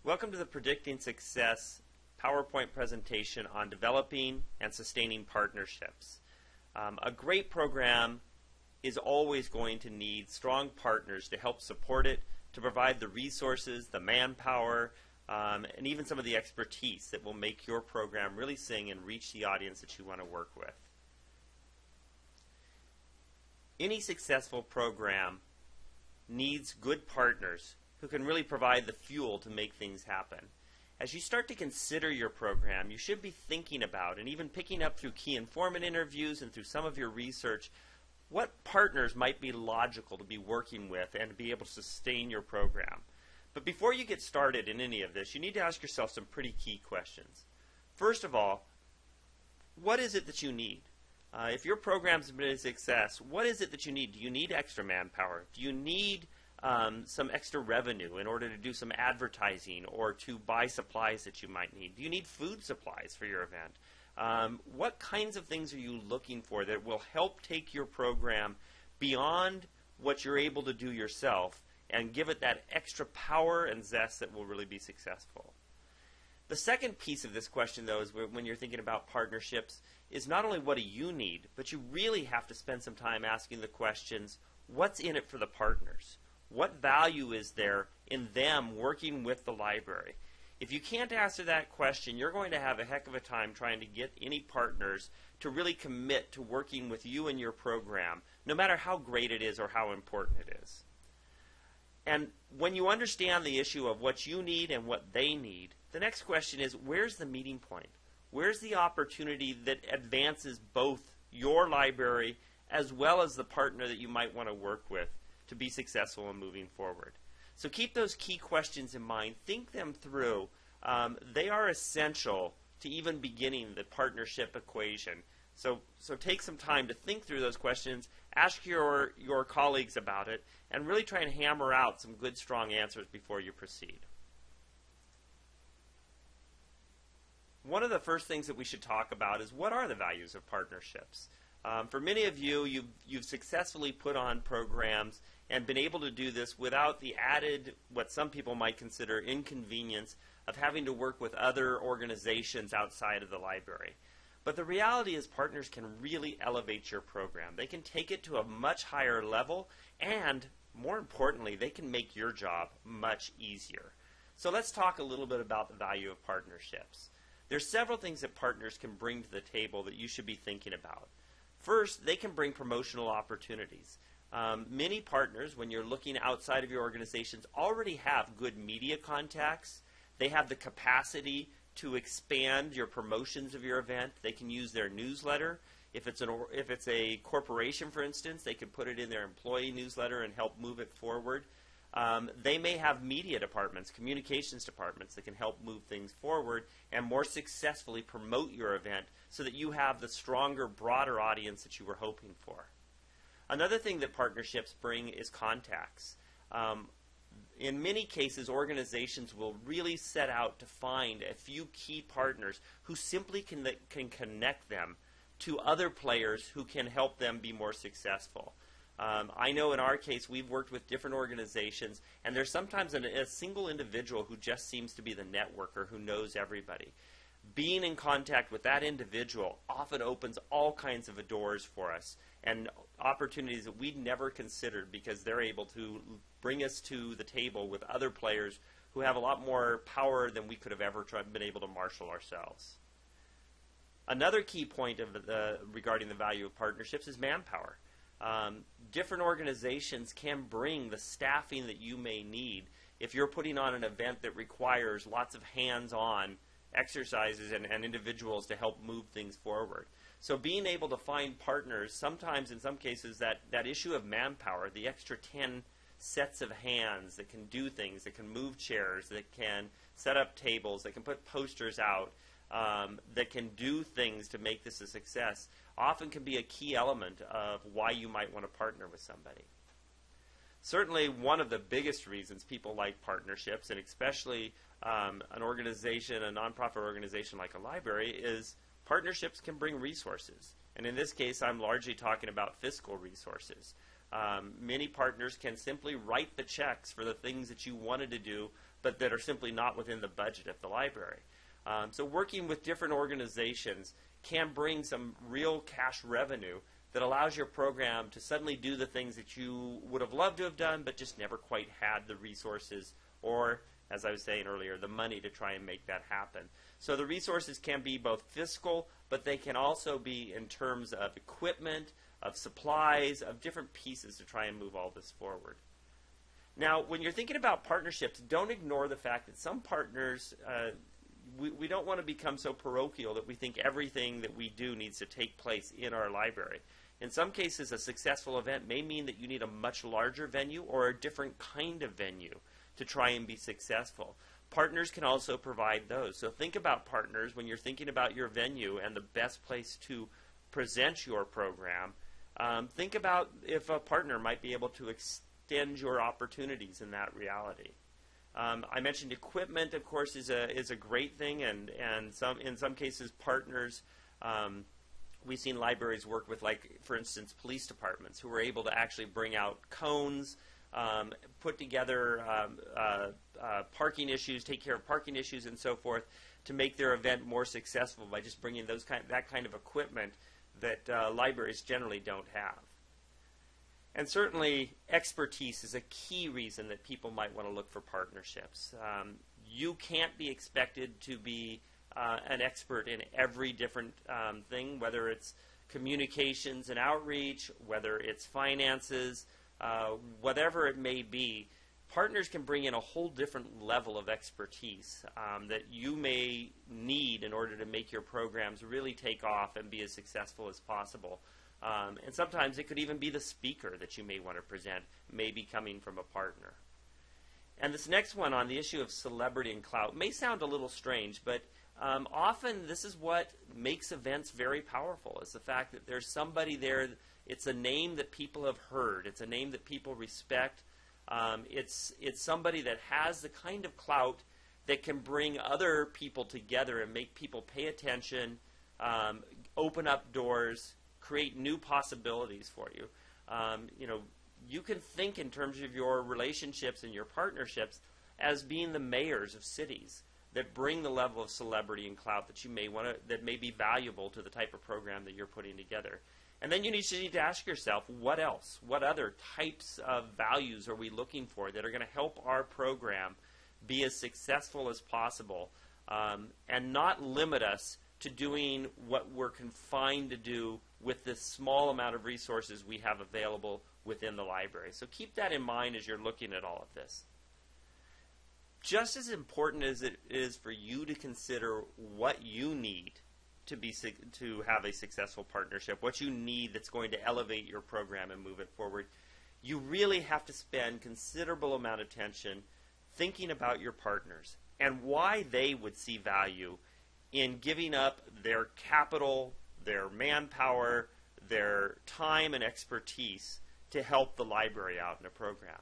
Welcome to the Predicting Success PowerPoint presentation on developing and sustaining partnerships. A great program is always going to need strong partners to help support it, to provide the resources, the manpower, and even some of the expertise that will make your program really sing and reach the audience that you want to work with. Any successful program needs good partners who can really provide the fuel to make things happen. As you start to consider your program, you should be thinking about and even picking up through key informant interviews and through some of your research what partners might be logical to be working with and to be able to sustain your program. But before you get started in any of this, you need to ask yourself some pretty key questions. First of all, what is it that you need? If your program's been a success, what is it that you need? Do you need extra manpower? Do you need some extra revenue in order to do some advertising or to buy supplies that you might need? Do you need food supplies for your event? What kinds of things are you looking for that will help take your program beyond what you're able to do yourself and give it that extra power and zest that will really be successful? The second piece of this question, though, is when you're thinking about partnerships, is not only what do you need, but you really have to spend some time asking the questions, what's in it for the partners? What value is there in them working with the library? If you can't answer that question, you're going to have a heck of a time trying to get any partners to really commit to working with you and your program, no matter how great it is or how important it is. And when you understand the issue of what you need and what they need, the next question is, where's the meeting point? Where's the opportunity that advances both your library as well as the partner that you might want to work with to be successful in moving forward? So keep those key questions in mind. Think them through. They are essential to even beginning the partnership equation. So take some time to think through those questions, ask your colleagues about it, and really try and hammer out some good, strong answers before you proceed. One of the first things that we should talk about is what are the values of partnerships? For many of you, you've successfully put on programs and been able to do this without the added, what some people might consider inconvenience of having to work with other organizations outside of the library. But the reality is partners can really elevate your program. They can take it to a much higher level, and more importantly, they can make your job much easier. So let's talk a little bit about the value of partnerships. There's several things that partners can bring to the table that you should be thinking about. First, they can bring promotional opportunities. Many partners, when you're looking outside of your organizations, already have good media contacts. They have the capacity to expand your promotions of your event. They can use their newsletter. If it's a corporation, for instance, they can put it in their employee newsletter and help move it forward. They may have media departments, communications departments that can help move things forward and more successfully promote your event so that you have the stronger, broader audience that you were hoping for. Another thing that partnerships bring is contacts. In many cases, organizations will really set out to find a few key partners who simply can connect them to other players who can help them be more successful. I know in our case we've worked with different organizations, and there's sometimes a single individual who just seems to be the networker who knows everybody. Being in contact with that individual often opens all kinds of doors for us and opportunities that we'd never considered because they're able to bring us to the table with other players who have a lot more power than we could have ever been able to marshal ourselves. Another key point regarding the value of partnerships is manpower. Different organizations can bring the staffing that you may need if you're putting on an event that requires lots of hands-on exercises and individuals to help move things forward. So being able to find partners, sometimes in some cases that issue of manpower, the extra 10 sets of hands that can do things, that can move chairs, that can set up tables, that can put posters out, that can do things to make this a success, often can be a key element of why you might want to partner with somebody. Certainly one of the biggest reasons people like partnerships, and especially an organization, a nonprofit organization like a library, is partnerships can bring resources. And in this case, I'm largely talking about fiscal resources. Many partners can simply write the checks for the things that you wanted to do, but that are simply not within the budget of the library. So working with different organizations can bring some real cash revenue that allows your program to suddenly do the things that you would have loved to have done, but just never quite had the resources or, as I was saying earlier, the money to try and make that happen. So the resources can be both fiscal, but they can also be in terms of equipment, of supplies, of different pieces to try and move all this forward. Now, when you're thinking about partnerships, don't ignore the fact that some partners, we don't want to become so parochial that we think everything that we do needs to take place in our library. In some cases, a successful event may mean that you need a much larger venue or a different kind of venue to try and be successful. Partners can also provide those. So think about partners when you're thinking about your venue and the best place to present your program. Think about if a partner might be able to extend your opportunities in that reality. I mentioned equipment, of course, is a great thing, and in some cases, partners. We've seen libraries work with, like, for instance, police departments who are able to actually bring out cones, put together parking issues, take care of parking issues, and so forth, to make their event more successful by just bringing that kind of equipment that libraries generally don't have. And certainly, expertise is a key reason that people might want to look for partnerships. You can't be expected to be an expert in every different thing, whether it's communications and outreach, whether it's finances, whatever it may be. Partners can bring in a whole different level of expertise that you may need in order to make your programs really take off and be as successful as possible. And sometimes it could even be the speaker that you may want to present, may be coming from a partner. And this next one on the issue of celebrity and clout may sound a little strange, but often this is what makes events very powerful, is the fact that there's somebody there. It's a name that people have heard. It's a name that people respect. It's somebody that has the kind of clout that can bring other people together and make people pay attention, open up doors, create new possibilities for you. You can think in terms of your relationships and your partnerships as being the mayors of cities that bring the level of celebrity and clout that you may want to, that may be valuable to the type of program that you're putting together. And then you need to ask yourself, what else? What other types of values are we looking for that are going to help our program be as successful as possible, and not limit us to doing what we're confined to do with this small amount of resources we have available within the library. So keep that in mind as you're looking at all of this. Just as important as it is for you to consider what you need to have a successful partnership, what you need that's going to elevate your program and move it forward, you really have to spend considerable amount of attention thinking about your partners and why they would see value in giving up their capital, their manpower, their time and expertise to help the library out in a program.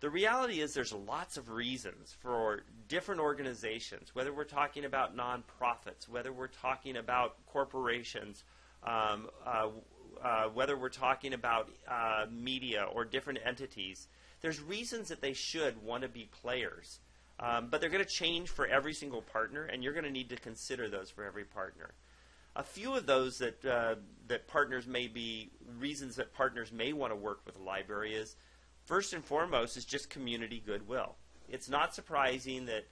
The reality is there's lots of reasons for different organizations, whether we're talking about nonprofits, whether we're talking about corporations, whether we're talking about media or different entities. There's reasons that they should want to be players, but they're going to change for every single partner, and you're going to need to consider those for every partner. A few of those that partners may be reasons that partners may want to work with a library is, first and foremost, is just community goodwill. It's not surprising that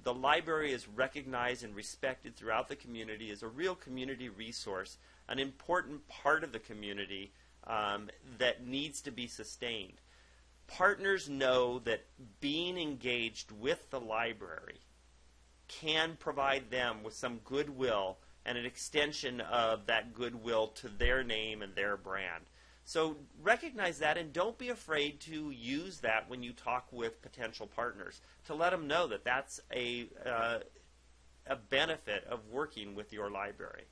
the library is recognized and respected throughout the community as a real community resource, an important part of the community that needs to be sustained. Partners know that being engaged with the library can provide them with some goodwill and an extension of that goodwill to their name and their brand. So recognize that, and don't be afraid to use that when you talk with potential partners, to let them know that that's a benefit of working with your library.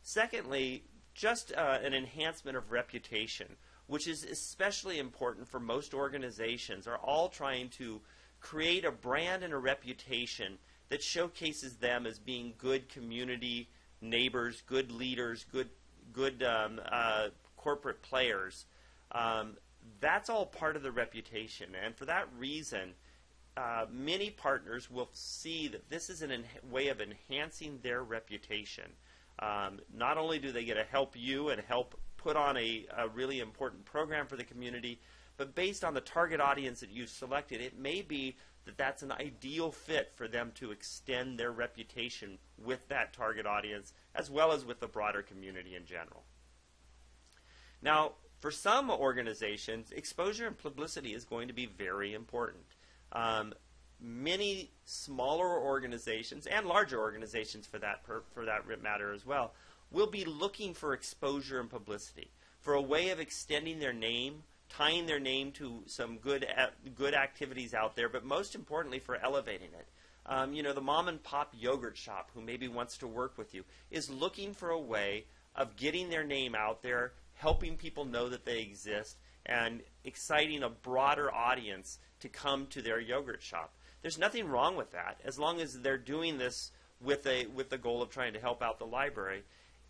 Secondly, just an enhancement of reputation, which is especially important for most organizations, are all trying to create a brand and a reputation that showcases them as being good community neighbors, good leaders, good corporate players. That's all part of the reputation, and for that reason, many partners will see that this is a way of enhancing their reputation. Not only do they get to help you and help put on a really important program for the community, but based on the target audience that you've selected, it may be that that's an ideal fit for them to extend their reputation with that target audience as well as with the broader community in general. Now, for some organizations, exposure and publicity is going to be very important. Many smaller organizations and larger organizations for that matter as well will be looking for exposure and publicity, for a way of extending their name, tying their name to some good activities out there, but most importantly for elevating it. The mom and pop yogurt shop who maybe wants to work with you is looking for a way of getting their name out there, helping people know that they exist, and exciting a broader audience to come to their yogurt shop. There's nothing wrong with that, as long as they're doing this with the goal of trying to help out the library.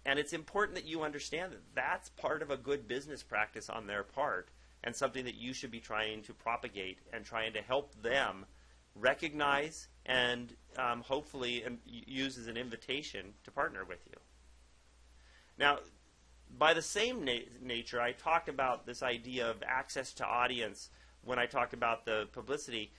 And it's important that you understand that that's part of a good business practice on their part, and something that you should be trying to propagate and trying to help them recognize and hopefully use as an invitation to partner with you. Now, by the same nature, I talked about this idea of access to audience when I talked about the publicity.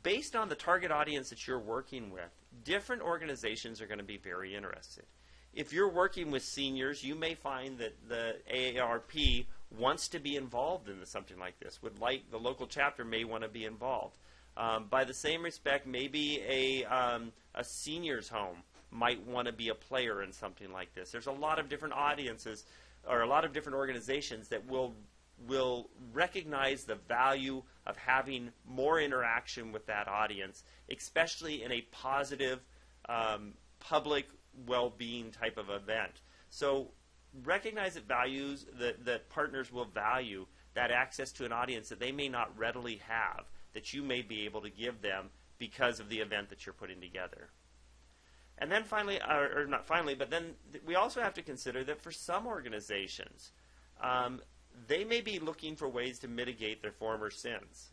Based on the target audience that you're working with, different organizations are going to be very interested. If you're working with seniors, you may find that the AARP wants to be involved in something like this. The local chapter may want to be involved. By the same respect, maybe a seniors home might want to be a player in something like this. There's a lot of different audiences or a lot of different organizations that will recognize the value of having more interaction with that audience, especially in a positive public well-being type of event. So recognize that partners will value that access to an audience that they may not readily have, that you may be able to give them because of the event that you're putting together. And then finally, or not finally, but then we also have to consider that for some organizations, they may be looking for ways to mitigate their former sins.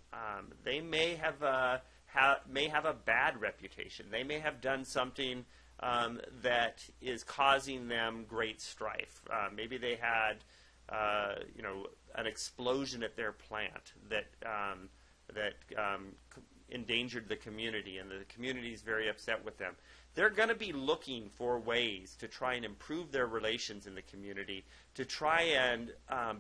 They may have a bad reputation. They may have done something that is causing them great strife. Maybe they had, an explosion at their plant that endangered the community, and the community is very upset with them. They're going to be looking for ways to try and improve their relations in the community, to try and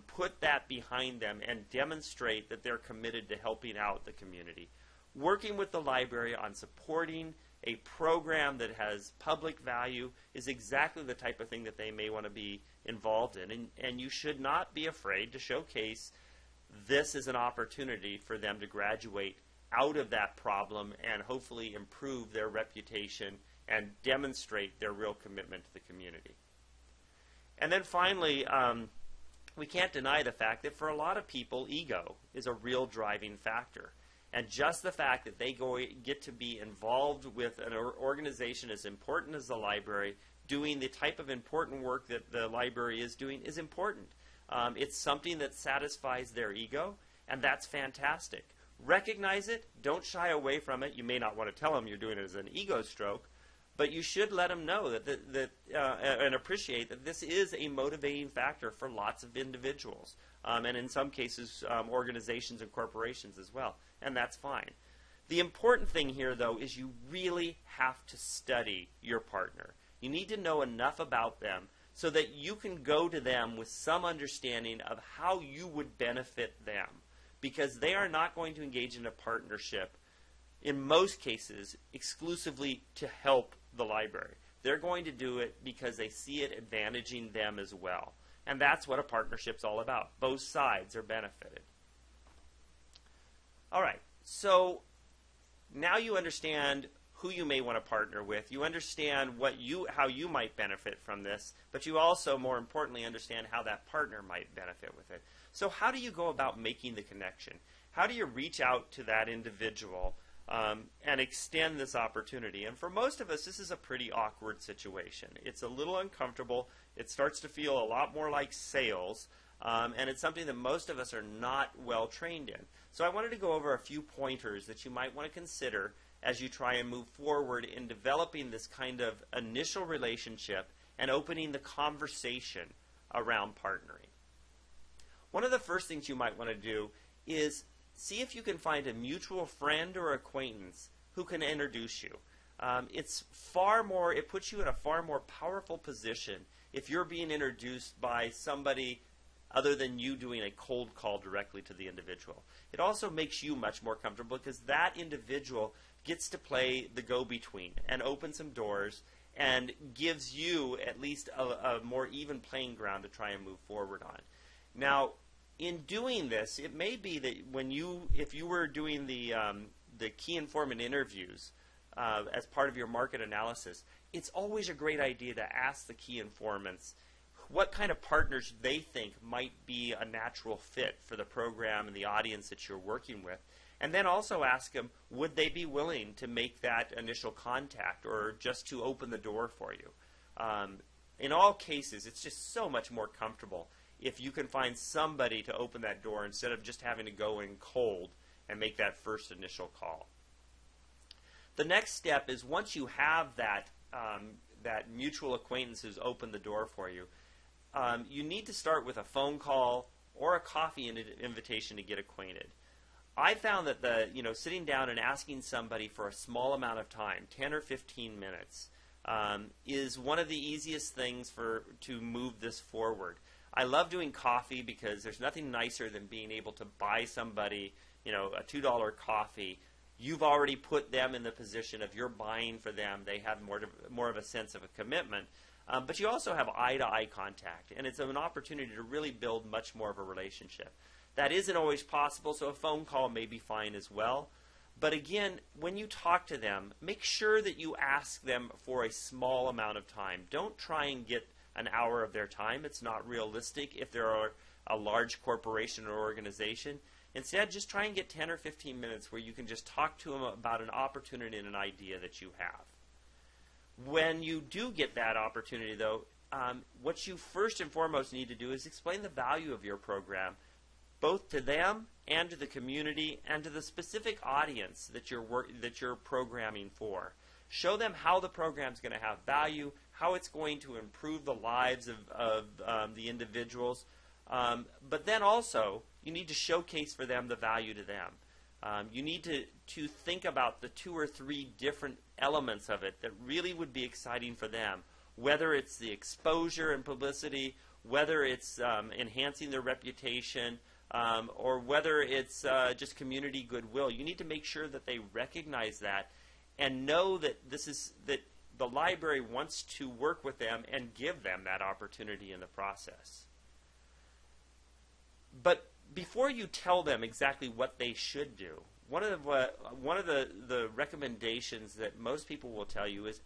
put that behind them and demonstrate that they're committed to helping out the community. Working with the library on supporting a program that has public value is exactly the type of thing that they may want to be involved in. And you should not be afraid to showcase this as an opportunity for them to graduate out of that problem and hopefully improve their reputation and demonstrate their real commitment to the community. And then finally, we can't deny the fact that for a lot of people, ego is a real driving factor. And just the fact that they get to be involved with an organization as important as the library, doing the type of important work that the library is doing, is important. It's something that satisfies their ego, and that's fantastic. Recognize it. Don't shy away from it. You may not want to tell them you're doing it as an ego stroke, but you should let them know and appreciate that this is a motivating factor for lots of individuals, and in some cases organizations and corporations as well, and that's fine. The important thing here, though, is you really have to study your partner. You need to know enough about them so that you can go to them with some understanding of how you would benefit them, because they are not going to engage in a partnership, in most cases, exclusively to help the library. They're going to do it because they see it advantaging them as well. And that's what a partnership's all about. Both sides are benefited. All right, so now you understand who you may want to partner with. You understand how you might benefit from this, but you also, more importantly, understand how that partner might benefit with it. So how do you go about making the connection? How do you reach out to that individual and extend this opportunity? And for most of us, this is a pretty awkward situation. It's a little uncomfortable. It starts to feel a lot more like sales, and it's something that most of us are not well trained in. So I wanted to go over a few pointers that you might want to consider as you try and move forward in developing this kind of initial relationship and opening the conversation around partnering. One of the first things you might want to do is see if you can find a mutual friend or acquaintance who can introduce you. It puts you in a far more powerful position if you're being introduced by somebody other than you doing a cold call directly to the individual. It also makes you much more comfortable because that individual gets to play the go-between and open some doors and gives you at least a more even playing ground to try and move forward on. Now, in doing this, it may be that if you were doing the key informant interviews as part of your market analysis, it's always a great idea to ask the key informants what kind of partners they think might be a natural fit for the program and the audience that you're working with. And then also ask them, would they be willing to make that initial contact or just to open the door for you? In all cases, it's just so much more comfortable if you can find somebody to open that door instead of just having to go in cold and make that first initial call. The next step is once you have that mutual acquaintances open the door for you, you need to start with a phone call or a coffee invitation to get acquainted. I found that sitting down and asking somebody for a small amount of time, 10 or 15 minutes, is one of the easiest things to move this forward. I love doing coffee because there's nothing nicer than being able to buy somebody, a $2 coffee. You've already put them in the position of you're buying for them. They have more of a sense of a commitment. But you also have eye-to-eye contact, and it's an opportunity to really build much more of a relationship. That isn't always possible, so a phone call may be fine as well. But again, when you talk to them, make sure that you ask them for a small amount of time. Don't try and get an hour of their time. It's not realistic if they're a large corporation or organization. Instead, just try and get 10 or 15 minutes where you can just talk to them about an opportunity and an idea that you have. When you do get that opportunity, though, what you first and foremost need to do is explain the value of your program, both to them and to the community and to the specific audience that you're programming for. Show them how the program is going to have value, how it's going to improve the lives of the individuals, but then also you need to showcase for them the value to them. You need to think about the 2 or 3 different elements of it that really would be exciting for them, whether it's the exposure and publicity, whether it's enhancing their reputation, or whether it's just community goodwill. You need to make sure that they recognize that and know that that the library wants to work with them and give them that opportunity in the process. But before you tell them exactly what they should do, one of the recommendations that most people will tell you is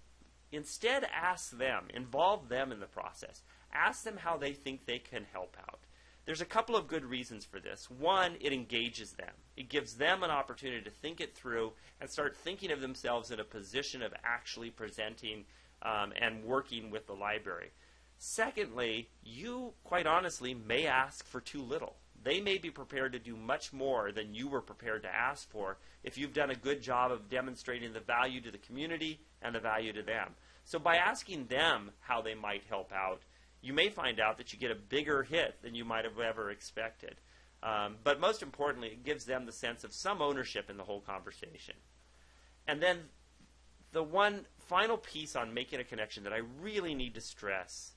instead ask them, involve them in the process. Ask them how they think they can help out. There's a couple of good reasons for this. One, it engages them. It gives them an opportunity to think it through and start thinking of themselves in a position of actually presenting and working with the library. Secondly, you, quite honestly, may ask for too little. They may be prepared to do much more than you were prepared to ask for if you've done a good job of demonstrating the value to the community and the value to them. So by asking them how they might help out, you may find out that you get a bigger hit than you might have ever expected. But most importantly, it gives them the sense of some ownership in the whole conversation. And then the one final piece on making a connection that I really need to stress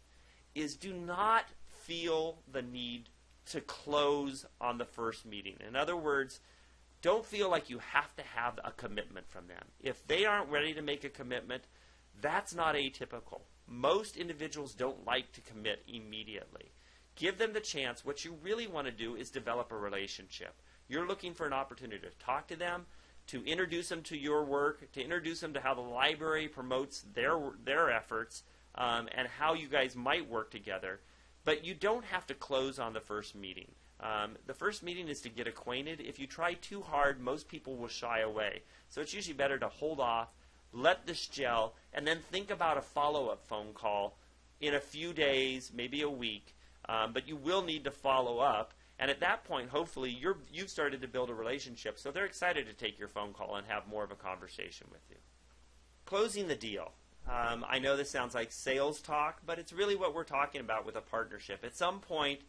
is do not feel the need to close on the first meeting. In other words, don't feel like you have to have a commitment from them. If they aren't ready to make a commitment, that's not atypical. Most individuals don't like to commit immediately. Give them the chance. What you really want to do is develop a relationship. You're looking for an opportunity to talk to them, to introduce them to your work, to introduce them to how the library promotes their efforts, and how you guys might work together. But you don't have to close on the first meeting. The first meeting is to get acquainted. If you try too hard, most people will shy away. So it's usually better to hold off, let this gel, and then think about a follow-up phone call in a few days, maybe a week. But you will need to follow up And at that point, hopefully, you've started to build a relationship, so they're excited to take your phone call and have more of a conversation with you. Closing the deal. I know this sounds like sales talk, but it's really what we're talking about with a partnership. At some point,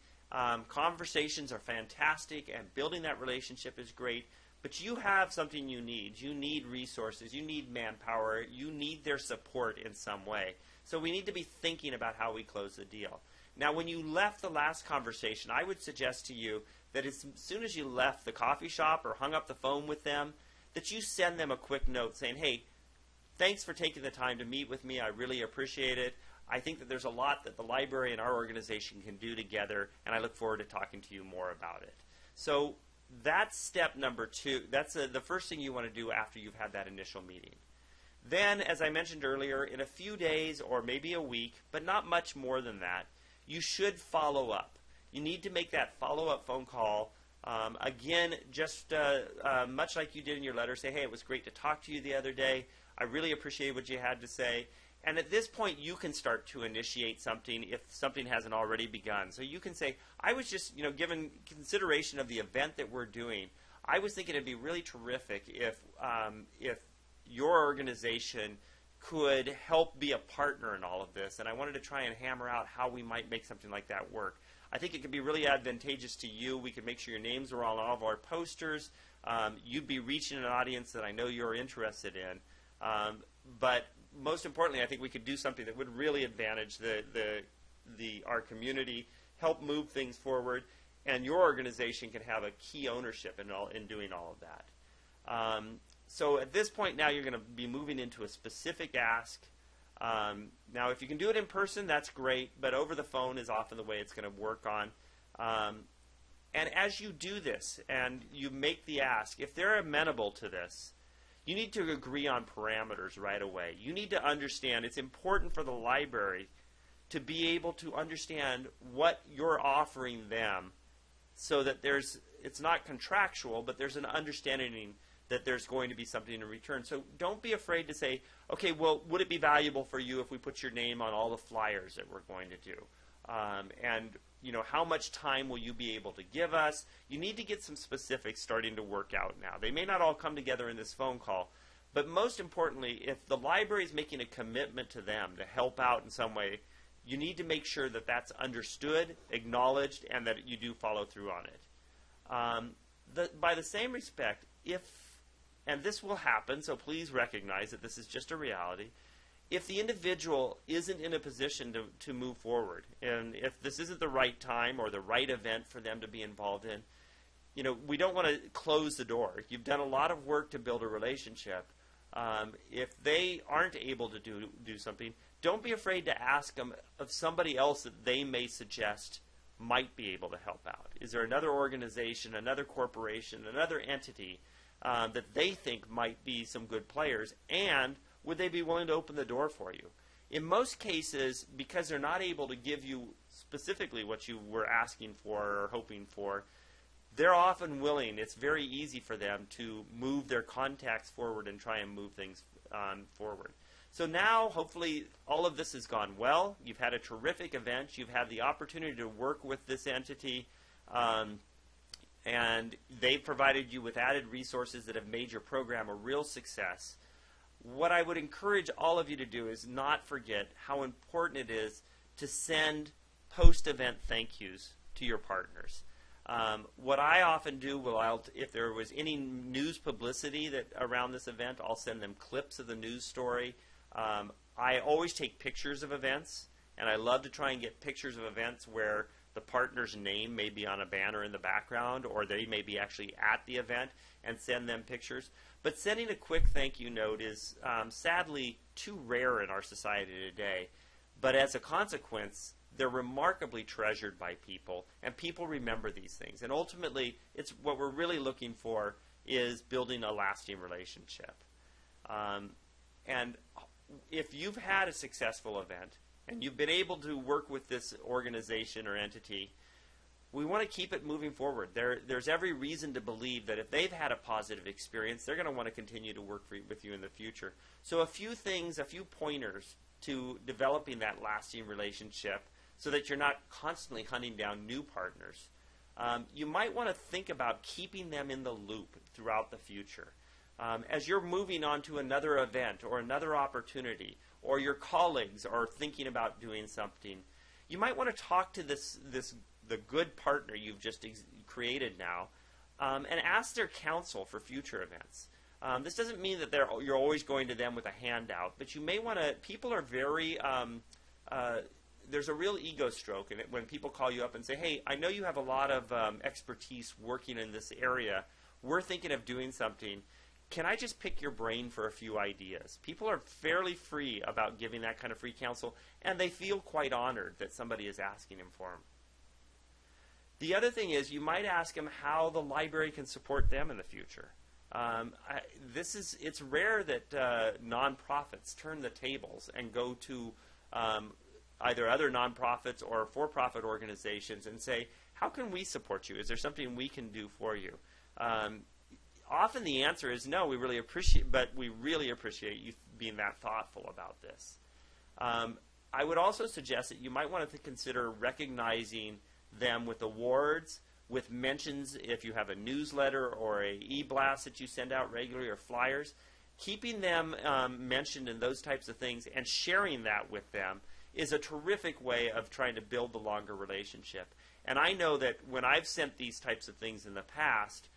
conversations are fantastic, and building that relationship is great, but you have something you need. You need resources. You need manpower. You need their support in some way. So we need to be thinking about how we close the deal. Now, when you left the last conversation, I would suggest to you that as soon as you left the coffee shop or hung up the phone with them, that you send them a quick note saying, hey, thanks for taking the time to meet with me. I really appreciate it. I think that there's a lot that the library and our organization can do together, and I look forward to talking to you more about it. So that's step number 2. That's the first thing you want to do after you've had that initial meeting. Then, as I mentioned earlier, in a few days or maybe a week, but not much more than that, you should follow up. You need to make that follow-up phone call. Again, just much like you did in your letter, say, hey, it was great to talk to you the other day. I really appreciate what you had to say. And at this point, you can start to initiate something if something hasn't already begun. So you can say, I was just, given consideration of the event that we're doing, I was thinking it'd be really terrific if your organization could help be a partner in all of this. And I wanted to try and hammer out how we might make something like that work. I think it could be really advantageous to you. We could make sure your names are on all of our posters. You'd be reaching an audience that I know you're interested in. But most importantly, I think we could do something that would really advantage our community, help move things forward, and your organization can have a key ownership in doing all of that. So at this point now, you're going to be moving into a specific ask. Now, if you can do it in person, that's great, but over the phone is often the way it's going to work on. And as you do this and you make the ask, if they're amenable to this, you need to agree on parameters right away. You need to understand it's important for the library to be able to understand what you're offering them so that it's not contractual, but there's an understanding that there's going to be something in return. So don't be afraid to say, okay, well, would it be valuable for you if we put your name on all the flyers that we're going to do? And how much time will you be able to give us? You need to get some specifics starting to work out now. They may not all come together in this phone call, but most importantly, if the library is making a commitment to them to help out in some way, you need to make sure that that's understood, acknowledged, and that you do follow through on it. By the same respect, and this will happen, so please recognize that this is just a reality, if the individual isn't in a position to move forward, and if this isn't the right time or the right event for them to be involved in, we don't want to close the door. You've done a lot of work to build a relationship. If they aren't able to do something, don't be afraid to ask them of somebody else that they may suggest might be able to help out. Is there another organization, another corporation, another entity that they think might be some good players, and would they be willing to open the door for you? In most cases, because they're not able to give you specifically what you were asking for or hoping for, they're often willing. It's very easy for them to move their contacts forward and try and move things forward. So now, hopefully, all of this has gone well. You've had a terrific event. You've had the opportunity to work with this entity, and they've provided you with added resources that have made your program a real success. What I would encourage all of you to do is not forget how important it is to send post-event thank yous to your partners. What I often do, if there was any news publicity around this event, I'll send them clips of the news story. I always take pictures of events, and I love to try and get pictures of events where the partner's name may be on a banner in the background, or they may be actually at the event, and send them pictures. But sending a quick thank you note is sadly too rare in our society today. But as a consequence, they're remarkably treasured by people, and people remember these things. And ultimately, it's what we're really looking for is building a lasting relationship. And if you've had a successful event, and you've been able to work with this organization or entity, we want to keep it moving forward. There's every reason to believe that if they've had a positive experience, they're going to want to continue to work with you in the future. So a few things, a few pointers to developing that lasting relationship so that you're not constantly hunting down new partners. you might want to think about keeping them in the loop throughout the future. As you're moving on to another event or another opportunity, or your colleagues are thinking about doing something, you might want to talk to the good partner you've just created now, and ask their counsel for future events. This doesn't mean that you're always going to them with a handout, but you may want to. People are very. There's a real ego stroke in it when people call you up and say, "Hey, I know you have a lot of expertise working in this area. We're thinking of doing something. Can I just pick your brain for a few ideas?" People are fairly free about giving that kind of free counsel, and they feel quite honored that somebody is asking them for them. The other thing is you might ask them how the library can support them in the future. It's rare that nonprofits turn the tables and go to either other nonprofits or for-profit organizations and say, how can we support you? Is there something we can do for you? Often the answer is no, we really appreciate you being that thoughtful about this. I would also suggest that you might want to consider recognizing them with awards, with mentions if you have a newsletter or a e-blast that you send out regularly or flyers. Keeping them mentioned in those types of things and sharing that with them is a terrific way of trying to build the longer relationship. And I know that when I've sent these types of things in the past,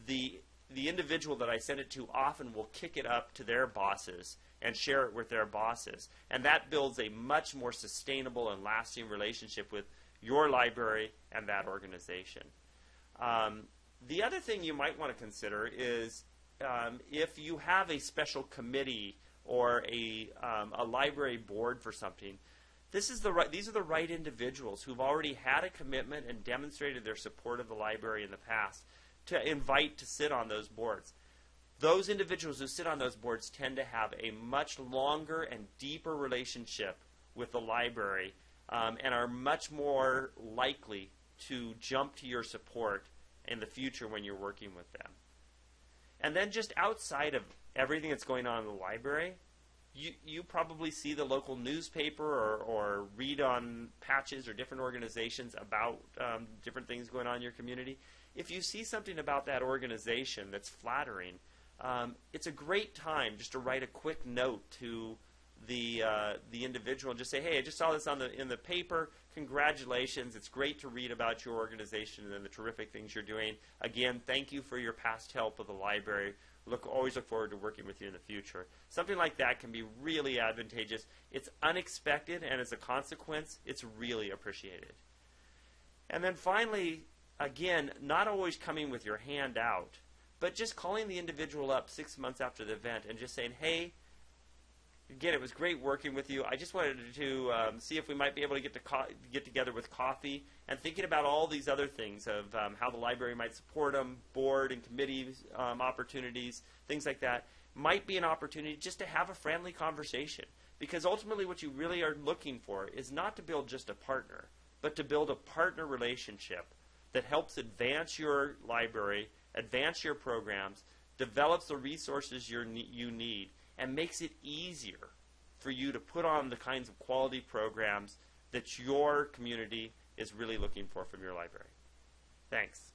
the individual that I send it to often will kick it up to their bosses and share it with their bosses. And that builds a much more sustainable and lasting relationship with your library and that organization. The other thing you might want to consider is if you have a special committee or a library board for something, these are the right individuals who've already had a commitment and demonstrated their support of the library in the past to invite to sit on those boards. Those individuals who sit on those boards tend to have a much longer and deeper relationship with the library and are much more likely to jump to your support in the future when you're working with them. And then just outside of everything that's going on in the library, you probably see the local newspaper or read on patches or different organizations about different things going on in your community. If you see something about that organization that's flattering, it's a great time just to write a quick note to the individual and just say, hey, I just saw this in the paper. Congratulations. It's great to read about your organization and the terrific things you're doing. Again, thank you for your past help with the library. Always look forward to working with you in the future. Something like that can be really advantageous. It's unexpected, and as a consequence, it's really appreciated. And then finally, again, not always coming with your hand out, but just calling the individual up 6 months after the event and just saying, hey, again, it was great working with you. I just wanted to see if we might be able to get together with coffee, and thinking about all these other things of how the library might support them, board and committee opportunities, things like that, might be an opportunity just to have a friendly conversation. Because ultimately what you really are looking for is not to build just a partner, but to build a partner relationship that helps advance your library, advance your programs, develops the resources you need, and makes it easier for you to put on the kinds of quality programs that your community is really looking for from your library. Thanks.